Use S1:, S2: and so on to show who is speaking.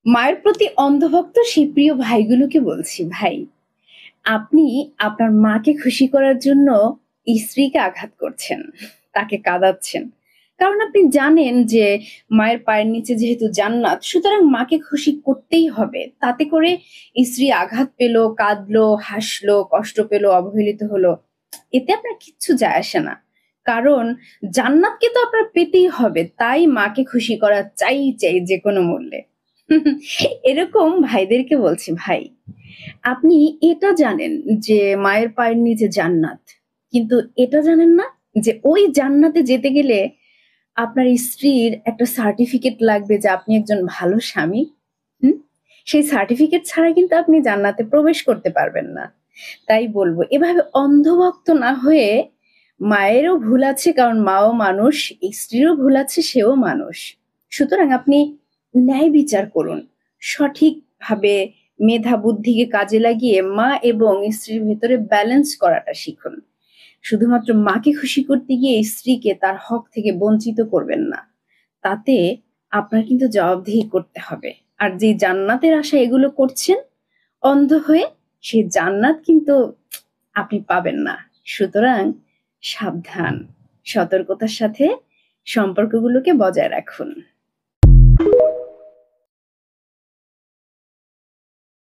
S1: মায়ের প্রতি অন্ধভক্ত সেই প্রিয় ভাইগুলোকে বলছি, ভাই, আপনি আপনার মাকে খুশি করার জন্য স্ত্রীকে আঘাত করছেন, তাকে কাঁদাচ্ছেন। কারণ আপনি জানেন যে মায়ের পায়ের নিচে যেহেতু জান্নাত, সুতরাং মাকে খুশি করতেই হবে। তাতে করে স্ত্রী আঘাত পেল, কাঁদলো, হাসলো, কষ্ট পেল, অবহেলিত হলো, এতে আপনার কিচ্ছু যায় আসে না। কারণ জান্নাতকে তো আপনার পেতেই হবে, তাই মাকে খুশি করা চাই চাই যে কোনো মূল্যে। এরকম ভাইদেরকে বলছি, ভাই, আপনি এটা জানেন যে মায়ের পায়ের নিচে জান্নাত, কিন্তু এটা জানেন না যে ওই জান্নাতে যেতে গেলে আপনার স্ত্রীর একটা সার্টিফিকেট লাগবে যে আপনি একজন ভালো স্বামী। হুম? সেই সার্টিফিকেট ছাড়া কিন্তু আপনি জান্নাতে প্রবেশ করতে পারবেন না। তাই বলবো, এভাবে অন্ধভক্ত না হয়ে, মায়েরও ভুল আছে কারণ মাও মানুষ, স্ত্রীরও ভুল আছে, সেও মানুষ। সুতরাং আপনি ন্যায় বিচার করুন, সঠিকভাবে মেধা বুদ্ধিকে কাজে লাগিয়ে মা এবং স্ত্রীর ভেতরে ব্যালেন্স করাটা শিখুন। শুধুমাত্র মাকে খুশি করতে গিয়ে স্ত্রীকে তার হক থেকে বঞ্চিত করবেন না। তাতে আপনার কিন্তু জবাবদিহি করতে হবে। আর যে জান্নাতের আশায় এগুলো করছেন অন্ধ হয়ে, সেই জান্নাত কিন্তু আপনি পাবেন না। সুতরাং সাবধান, সতর্কতার সাথে সম্পর্কগুলোকে বজায় রাখুন।